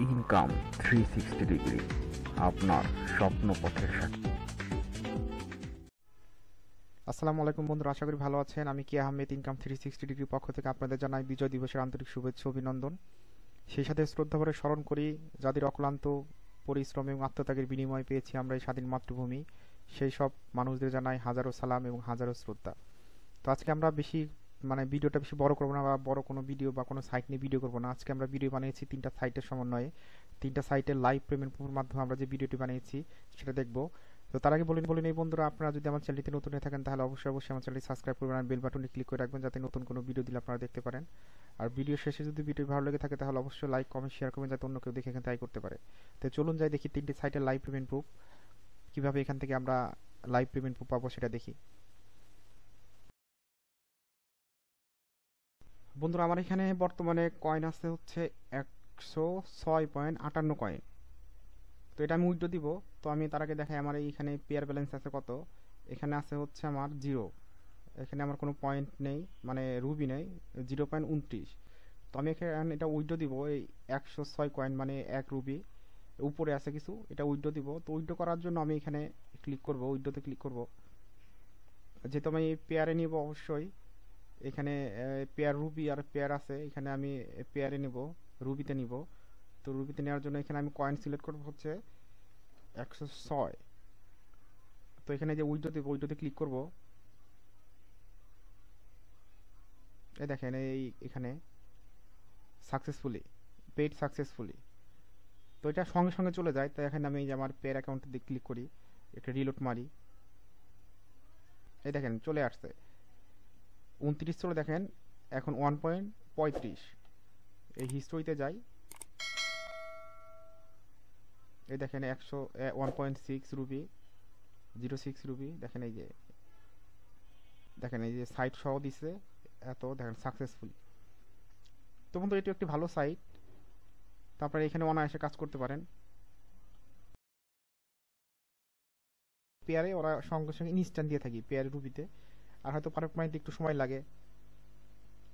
Income 360 degree, আপনার স্বপ্ন পথের সাথী। আসসালামু আলাইকুম বন্ধুরা, আশা করি ভালো আছেন। আমি কি আহমেদ ইনকাম 360 ডিগ্রি পক্ষ থেকে আপনাদের জানাই বিজয় দিবসের আন্তরিক শুভেচ্ছা অভিনন্দন। সেই সাথে শ্রদ্ধা ভরে স্মরণ করি যাদের অক্লান্ত পরিশ্রম এবং আত্মত্যাগের বিনিময়ে পেয়েছি আমরা এই স্বাধীন মাতৃভূমি, সেই সব মানুষদের জানাই হাজারো সালাম এবং হাজারো শ্রদ্ধা। তো আজকে আমরা ভিডিওটা বেশি বড় করবো না, বা বড় কোনো ভিডিও বা কোনো সাইট নিয়ে ভিডিও করবো না। আজকে আমরা ভিডিও বানিয়েছি তিনটা সাইটের সমন্বয়ে, তিনটা সাইটের লাইভ পেমেন্ট মাধ্যমে আমরা যে ভিডিওটি বানিয়েছি সেটা দেখবো। তো তার আগে বলে নেই বন্ধুরা, আপনারা যদি আমার চ্যানেলটিতে নতুন হয়ে থাকেন তাহলে অবশ্যই আমার চ্যানেলটি সাবস্ক্রাইব করবেন আর বেল বাটনে ক্লিক করে রাখবেন, যাতে নতুন কোনো ভিডিও দিলে আপনারা দেখতে পারেন। আর ভিডিও শেষে যদি ভিডিও ভালো লেগে থাকে তাহলে অবশ্যই লাইক কমেন্ট শেয়ার করবেন, যাতে অন্য কেউ দেখে এখানে তাই করতে পারে। তো চলুন যাই দেখি তিনটি সাইটের লাইভ পেমেন্ট প্রুফ কিভাবে এখান থেকে আমরা লাইভ পেমেন্ট প্রুফ পাবো সেটা দেখি। বন্ধুরা, আমার এখানে বর্তমানে কয়েন আছে হচ্ছে 106.58 কয়েন। তো এটা আমি উইথড্র দিব। তো আমি তার আগে দেখাই আমার এইখানে পেয়ার ব্যালেন্স আছে কত। এখানে আছে হচ্ছে আমার 0, এখানে আমার কোনো পয়েন্ট নেই, মানে রুবি নেই, 0.29। তো আমি এখানে এটা উইথড্র দিব, এই 106 কয়েন মানে 1 রুবি উপরে আছে কিছু, এটা উইথড্র দিব। তো উইথড্র করার জন্য আমি এখানে ক্লিক করব, উইথড্রতে ক্লিক করব। যেহেতু আমি পেয়ারে নিব অবশ্যই, এখানে পেয়ার রুবি আর পেয়ার আছে, এখানে আমি পেয়ারে নিব, রুবিতে নিব। তো রুবিতে নেওয়ার জন্য এখানে আমি কয়েন সিলেক্ট করব হচ্ছে 106। তো এখানে যে উইথড্রতে ক্লিক করব, এই দেখেন এখানে সাকসেসফুলি পেইড সাকসেসফুলি। তো এটা সঙ্গে সঙ্গে চলে যায়। তো এখানে আমি এই যে আমার পেয়ার অ্যাকাউন্টে ক্লিক করি, একটা রিলোড মারি, এই দেখেন চলে আসছে 29 চলে। দেখেন এখন 1.35। এই হিস্ট্রিতে যাই, এই দেখেন 1.6 রুবি, 06 রুবি। দেখেন এই যে সাইট সহ দিছে এত, দেখেন সাকসেসফুল। তো বন্ধু, এটি একটি ভালো সাইট, তারপরে এখানে অনায়াসে কাজ করতে পারেন। পেয়ারে ওরা সঙ্গে সঙ্গে ইনস্ট্যান্ট দিয়ে থাকি পেয়ারে রুবিতে, আর হয়তো পারমানেন্ট একটু সময় লাগে।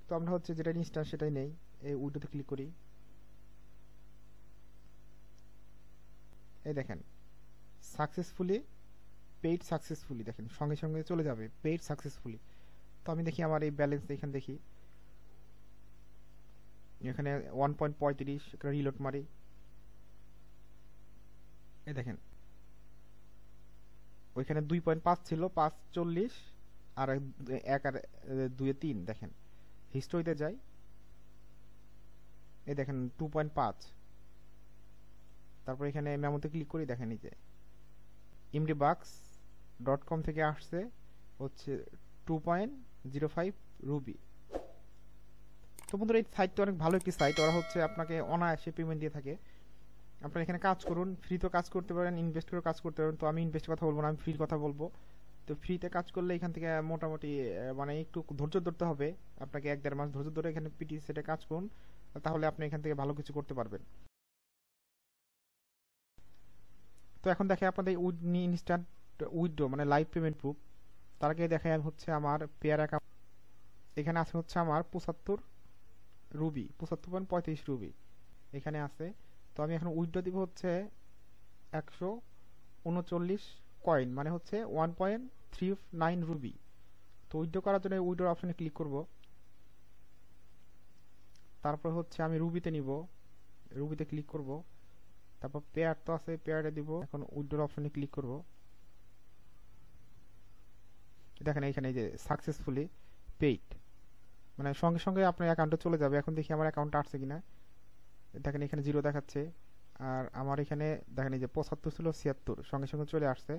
তো আমরা হচ্ছে যেটা ইনস্ট্যান্ট সেটাই নেই। এই উইডোতে ক্লিক করি, এই দেখেন সাকসেসফুলি পেইড সাকসেসফুলি, দেখেন সঙ্গে সঙ্গে চলে যাবে পেইড সাকসেসফুলি। তো আমি দেখি আমার এই ব্যালেন্স, এখানে দেখি এখানে 1.35, রিলোড মারি, এই দেখেন ওইখানে 2.5 ছিল, 5.40 আর 1 আর 2 3। দেখেন হিস্ট্রিতে যাই, এই দেখেন 2.5। তারপর এখানে মেমোতে ক্লিক করি, দেখেন এই যে imdbucks.com থেকে আসছে হচ্ছে 2.05 রুবি। তো বন্ধুরা, এই সাইটটা অনেক ভালো একটি সাইট, ওরা হচ্ছে আপনাকে অনায়াসে পেমেন্ট দিয়ে থাকে। আপনারা এখানে কাজ করুন, ফ্রিতে কাজ করতে পারেন, ইনভেস্ট করে কাজ করতে পারেন। তো আমি ইনভেস্টের কথা বলবো না, আমি ফ্রির কথা বলবো। তো ফ্রিতে কাজ করলে এখান থেকে মোটামুটি মানে একটু ধৈর্য ধরতে হবে আপনাকে, 1-1.5 মাস ধৈর্য ধরে এখানে পিটিসি সেটে কাজ করুন, তাহলে আপনি এখান থেকে ভালো কিছু করতে পারবেন। তো এখন দেখে আপনাদের ইনস্ট্যান্ট উইথড্র মানে লাইভ পেমেন্ট প্রুফ। তার আগে দেখে হচ্ছে আমার পেয়ার অ্যাকাউন্ট, এখানে আছে হচ্ছে আমার 75 রুবি, 75.35 রুবি এখানে আছে। তো আমি এখন উইথড্র দিব হচ্ছে 139 কয়েন, মানে হচ্ছে 1.39 রুবি। তো উইথড্র করার জন্য উইথড্র অপশনে ক্লিক করব। তারপর হচ্ছে আমি রুবিতে নিব, রুবিতে ক্লিক করব। তারপর পেয়ার তো আছে, পেয়ারে দিব। এখন উইথড্র অপশনে ক্লিক করব। দেখেন এখানে এই যে সাকসেসফুলি পেইড, মানে সঙ্গে সঙ্গে আপনার অ্যাকাউন্টে চলে যাবে। এখন দেখি আমার অ্যাকাউন্টে আসছে কিনা। দেখেন এখানে 0 দেখাচ্ছে, আর আমার এখানে দেখেন এই যে 75 ছিল 76, সঙ্গে সঙ্গে চলে আসছে।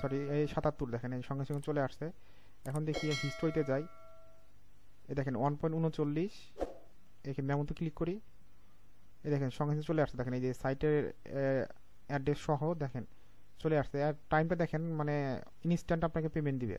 সরি, এই 77, দেখেন এই সঙ্গে সঙ্গে চলে আসছে। এখন দেখি হিস্ট্রিতে যাই, এই দেখেন 1.39। এখানে মেমোতে ক্লিক করি, এই দেখেন সঙ্গে সঙ্গে চলে আসছে। দেখেন এই যে সাইটের অ্যাড্রেস সহ দেখেন চলে আসছে। আর টাইমটা দেখেন, মানে ইনস্ট্যান্ট আপনাকে পেমেন্ট দিবে।